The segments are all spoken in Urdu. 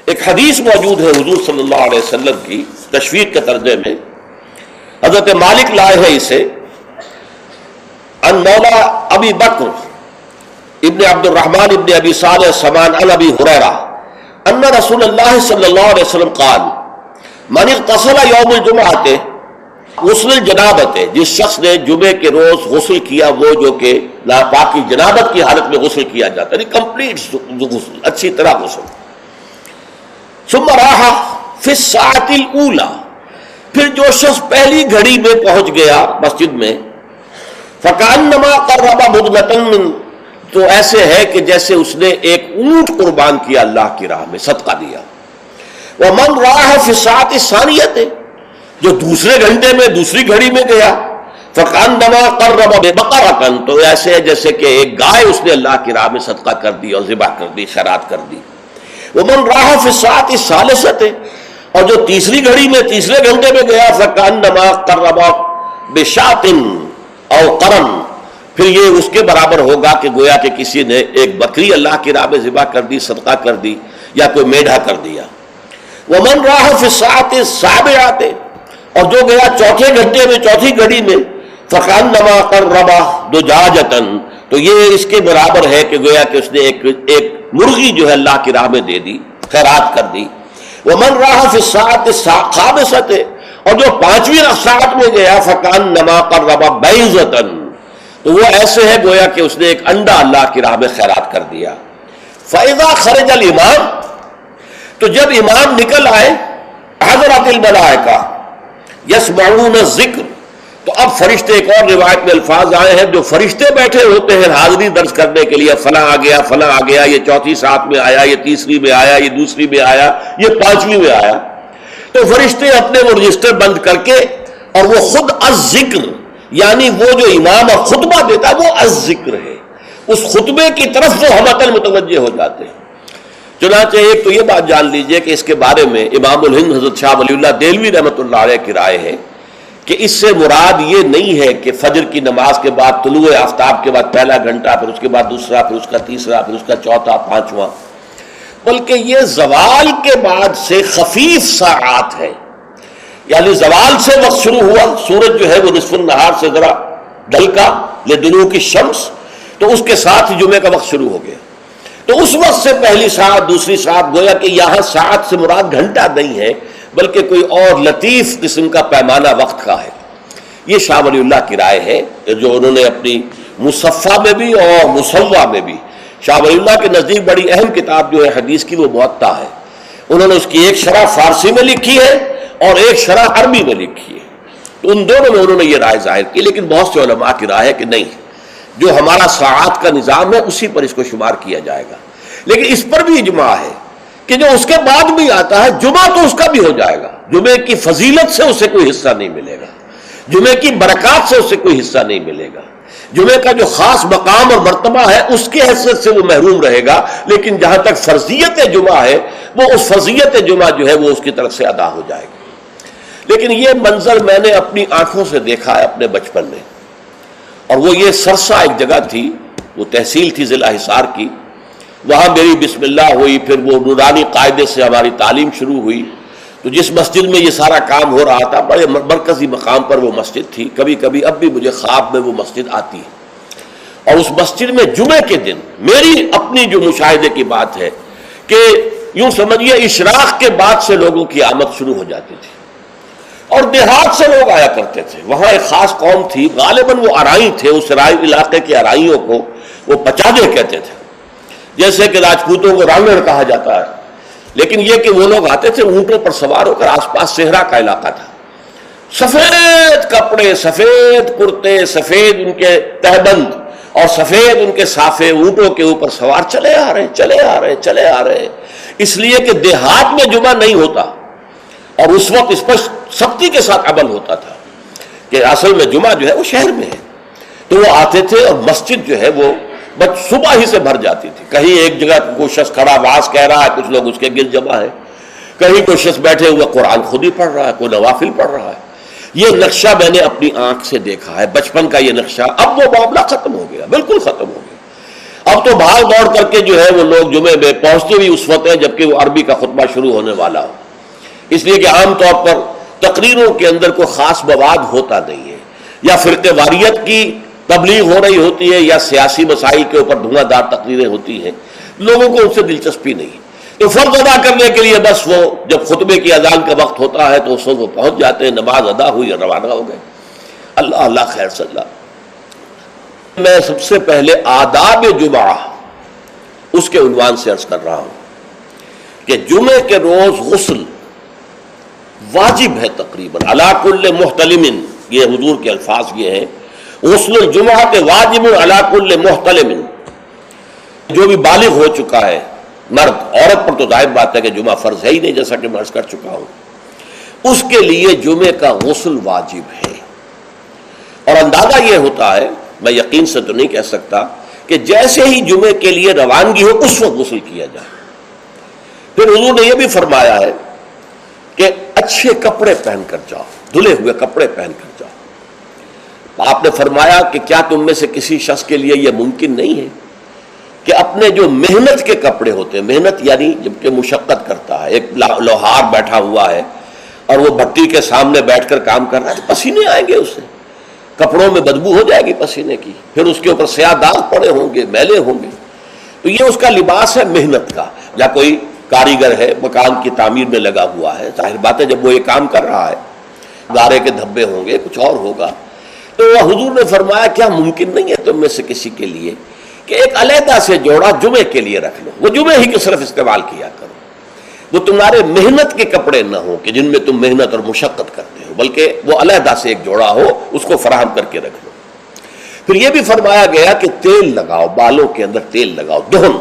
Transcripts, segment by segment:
ایک حدیث موجود ہے حضور صلی اللہ علیہ وسلم کی تشویق کے ترجمے میں، حضرت مالک لائے ہیں اسے ان مولا ابی بکر ابن عبد الرحمن ابن ابی صالح سمان عن ابی ہریرہ ان رسول اللہ صلی اللہ علیہ وسلم قال من اغتسل یوم الجمعۃ غسل الجنابت، جس شخص نے جمعے کے روز غسل کیا، وہ جو کہ ناپاکی جنابت کی حالت میں غسل کیا جاتا ہے، کمپلیٹ غسل، اچھی طرح غسل، ثم راح فی الساعۃ الاولی، پھر جو شخص پہلی گھڑی میں پہنچ گیا مسجد میں، فکأنما قرب بدنۃ من، تو ایسے ہے کہ جیسے اس نے ایک اونٹ قربان کیا اللہ کی راہ میں، صدقہ دیا۔ ومن راح فی الساعۃ الثانیۃ، جو دوسرے گھنٹے میں دوسری گھڑی میں گیا، فکأنما قرب بقرۃ، تو ایسے ہے جیسے کہ ایک گائے اس نے اللہ کی راہ میں صدقہ کر دی اور ذبح کر دی، خیرات کر دی۔ ومن راح فی الساعۃ الثالثۃ، اور جو تیسری گھڑی میں تیسرے گھنٹے میں گیا، فکأنما قرب بشاۃ او قرن، پھر یہ اس کے برابر ہوگا کہ گویا کہ کسی نے ایک بکری اللہ کی راہ میں ذبح کر دی، صدقہ کر دی، یا کوئی میڈھا کر دیا۔ ومن راح فی الساعۃ السابعۃ، اور جو گیا چوتھے گھنٹے میں چوتھی گھڑی میں، فکأنما قرب دجاجۃ، تو یہ اس کے برابر ہے کہ گویا کہ اس نے ایک مرغی جو ہے اللہ کی راہ میں دے دی، خیرات کر دی۔ ومن راح فی الساعۃ الخامسۃ، اور جو پانچویں ساعت میں گیا، فکأنما قرب بیضۃ، تو وہ ایسے ہے گویا کہ اس نے ایک انڈا اللہ کی راہ میں خیرات کر دیا۔ فإذا خرج الامام، تو جب امام نکل آئے، حضرت الملائکہ یسمعون الذکر، تو اب فرشتے، ایک اور روایت میں الفاظ آئے ہیں جو فرشتے بیٹھے ہوتے ہیں حاضری درج کرنے کے لیے، فلاں آ گیا، فلاں آ گیا، یہ چوتھی ساتھ میں آیا، یہ تیسری میں آیا، یہ دوسری میں آیا، یہ پانچویں میں آیا، تو فرشتے اپنے وہ رجسٹر بند کر کے، اور وہ خود الذکر، یعنی وہ جو امام خطبہ دیتا ہے وہ الذکر ہے، اس خطبے کی طرف وہ ہمتن متوجہ ہو جاتے ہیں۔ چنانچہ ایک تو یہ بات جان لیجئے کہ اس کے بارے میں امام الہند حضرت شاہ ولی اللہ دہلوی رحمۃ اللہ علیہ کی رائے ہے کہ اس سے مراد یہ نہیں ہے کہ فجر کی نماز کے بعد طلوع آفتاب کے بعد پہلا گھنٹہ، پھر اس کے بعد دوسرا، پھر اس کا تیسرا، پھر اس کا چوتھا، پانچواں، بلکہ یہ زوال کے بعد سے خفیف ساعات ہے، یعنی زوال سے وقت شروع ہوا، سورج جو ہے وہ نصف النہار سے ذرا ڈھلکا لدنو کی شمس، تو اس کے ساتھ ہی جمعے کا وقت شروع ہو گیا، تو اس وقت سے پہلی ساعت، دوسری ساعت، گویا کہ یہاں ساعت سے مراد گھنٹہ نہیں ہے بلکہ کوئی اور لطیف قسم کا پیمانہ وقت کا ہے۔ یہ شاہ ولی اللہ کی رائے ہے جو انہوں نے اپنی مصفہ میں بھی اور مصوہ میں بھی، شاہ ولی اللہ کے نزدیک بڑی اہم کتاب جو ہے حدیث کی وہ موطا ہے، انہوں نے اس کی ایک شرح فارسی میں لکھی ہے اور ایک شرح عربی میں لکھی ہے، تو ان دونوں میں انہوں نے یہ رائے ظاہر کی، لیکن بہت سے علماء کی رائے ہے کہ نہیں، جو ہمارا ساعات کا نظام ہے اسی پر اس کو شمار کیا جائے گا۔ لیکن اس پر بھی اجماع ہے کہ جو اس کے بعد بھی آتا ہے جمعہ تو اس کا بھی ہو جائے گا، جمعے کی فضیلت سے اسے کوئی حصہ نہیں ملے گا، جمعے کی برکات سے اسے کوئی حصہ نہیں ملے گا، جمعے کا جو خاص مقام اور مرتبہ ہے اس کی حیثیت سے وہ محروم رہے گا، لیکن جہاں تک فرضیت جمعہ ہے وہ اس فرضیت جمعہ جو ہے وہ اس کی طرف سے ادا ہو جائے گی۔ لیکن یہ منظر میں نے اپنی آنکھوں سے دیکھا ہے اپنے بچپن میں، اور وہ یہ سرسا ایک جگہ تھی، وہ تحصیل تھی ضلع حصار کی، وہاں میری بسم اللہ ہوئی، پھر وہ نورانی قاعدے سے ہماری تعلیم شروع ہوئی، تو جس مسجد میں یہ سارا کام ہو رہا تھا بڑے مرکزی مقام پر وہ مسجد تھی، کبھی کبھی اب بھی مجھے خواب میں وہ مسجد آتی ہے، اور اس مسجد میں جمعے کے دن میری اپنی جو مشاہدے کی بات ہے کہ یوں سمجھیے اشراق کے بعد سے لوگوں کی آمد شروع ہو جاتی تھی، اور دیہات سے لوگ آیا کرتے تھے، وہاں ایک خاص قوم تھی، غالباً وہ ارائی تھے، اس علاقے کے ارائیوں کو وہ پچادے کہتے تھے، جیسے کہ راجپوتوں کو رانگڑ کہا جاتا ہے، لیکن یہ کہ وہ لوگ آتے تھے اونٹوں پر سوار ہو کر، آس پاس صحرا کا علاقہ تھا، سفید کپڑے، سفید کرتے، سفید ان کے تہبند اور سفید ان کے صافے، اونٹوں کے اوپر سوار چلے آ رہے، اس لیے کہ دیہات میں جمعہ نہیں ہوتا، اور اس وقت اس پر سختی کے ساتھ عمل ہوتا تھا کہ اصل میں جمعہ جو ہے وہ شہر میں ہے، تو وہ آتے تھے اور مسجد جو ہے وہ صبح ہی سے بھر جاتی تھی، کہیں ایک جگہ کوئی شخص کھڑا واز کہہ رہا ہے، کچھ لوگ اس کے گرد جمع ہے، کہیں کوئی شخص بیٹھے ہوئے قرآن خود ہی پڑھ رہا ہے، کوئی نوافل پڑھ رہا ہے۔ یہ نقشہ میں نے اپنی آنکھ سے دیکھا ہے، بچپن کا یہ نقشہ، اب وہ معاملہ ختم ہو گیا، بالکل ختم ہو گیا۔ اب تو بھاگ دوڑ کر کے جو ہے وہ لوگ جمعے میں پہنچتے بھی اس وقت ہیں جبکہ وہ عربی کا خطبہ شروع ہونے والا ہو، اس لیے کہ عام طور پر تقریروں کے اندر کوئی خاص مواد ہوتا نہیں ہے، یا فرقہ واریت کی تبلیغ ہو رہی ہوتی ہے یا سیاسی مسائل کے اوپر دھواں دار تقریریں ہوتی ہیں، لوگوں کو ان سے دلچسپی نہیں۔ تو فرض ادا کرنے کے لیے بس وہ جب خطبے کی اذان کا وقت ہوتا ہے تو اس وقت وہ پہنچ جاتے ہیں، نماز ادا ہوئی اور روانہ ہو گئے۔ اللہ اللہ خیر صلی اللہ۔ میں سب سے پہلے آداب جمعہ اس کے عنوان سے عرض کر رہا ہوں کہ جمعے کے روز غسل واجب ہے تقریباً، علی کل محتلم، یہ حضور کے الفاظ یہ ہیں، غسل الجمعہ کے واجب علی کل محتلم، جو بھی بالغ ہو چکا ہے مرد، عورت پر تو ظاہر بات ہے کہ جمعہ فرض ہے ہی نہیں، جیسا کہ میں عرض کر چکا ہوں، اس کے لیے جمعے کا غسل واجب ہے۔ اور اندازہ یہ ہوتا ہے، میں یقین سے تو نہیں کہہ سکتا، کہ جیسے ہی جمعے کے لیے روانگی ہو اس وقت غسل کیا جائے۔ پھر حضور نے یہ بھی فرمایا ہے کہ اچھے کپڑے پہن کر جاؤ، دھلے ہوئے کپڑے پہن کر جاؤ۔ آپ نے فرمایا کہ کیا تم میں سے کسی شخص کے لیے یہ ممکن نہیں ہے کہ اپنے جو محنت کے کپڑے ہوتے ہیں، محنت یعنی جبکہ مشقت کرتا ہے، ایک لوہار بیٹھا ہوا ہے اور وہ بھٹی کے سامنے بیٹھ کر کام کر رہا ہے، تو پسینے آئیں گے اس سے، کپڑوں میں بدبو ہو جائے گی پسینے کی، پھر اس کے اوپر سیاہ داغ پڑے ہوں گے، میلے ہوں گے، تو یہ اس کا لباس ہے محنت کا۔ یا کوئی کاریگر ہے، مکان کی تعمیر میں لگا ہوا ہے، ظاہر بات ہے جب وہ یہ کام کر رہا ہے، گارے کے دھبے ہوں گے، کچھ اور ہوگا، تو حضور نے فرمایا کیا ممکن نہیں ہے تم میں سے کسی کے لیے کہ ایک علیحدہ سے جوڑا جمعے کے لیے رکھ لو، وہ جمعے ہی کی صرف استعمال کیا کرو، وہ تمہارے محنت کے کپڑے نہ ہوں کہ جن میں تم محنت اور مشقت کرتے ہو، بلکہ وہ علیحدہ سے ایک جوڑا ہو، اس کو فراہم کر کے رکھ لو۔ پھر یہ بھی فرمایا گیا کہ تیل لگاؤ، بالوں کے اندر تیل لگاؤ، دہن،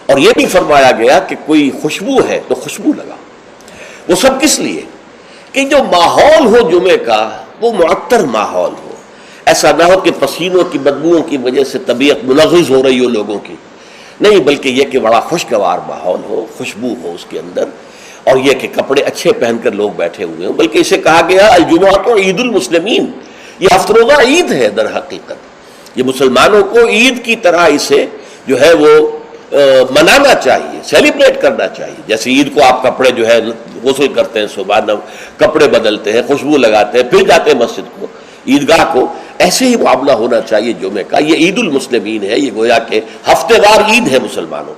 اور یہ بھی فرمایا گیا کہ کوئی خوشبو ہے تو خوشبو لگاؤ۔ وہ سب کس لیے کہ جو ماحول ہو جمعے کا وہ معطر ماحول ہو، ایسا نہ ہو کہ پسینوں کی بدبوؤں کی وجہ سے طبیعت منغص ہو رہی ہو لوگوں کی، نہیں، بلکہ یہ کہ بڑا خوشگوار ماحول ہو، خوشبو ہو اس کے اندر، اور یہ کہ کپڑے اچھے پہن کر لوگ بیٹھے ہوئے ہوں۔ بلکہ اسے کہا گیا الجمعہ تو عید المسلمین، یہ ہفتہ روزہ عید ہے در حقیقت، یہ مسلمانوں کو عید کی طرح اسے جو ہے وہ منانا چاہیے، سیلیبریٹ کرنا چاہیے۔ جیسے عید کو آپ کپڑے جو ہے غسل کرتے ہیں، صبح کپڑے بدلتے ہیں، خوشبو لگاتے ہیں، پھر جاتے ہیں مسجد کو، عیدگاہ کو، ایسے ہی معاملہ ہونا چاہیے جمعے کا۔ یہ عید المسلمین ہے، یہ گویا کہ ہفتے وار عید ہے مسلمانوں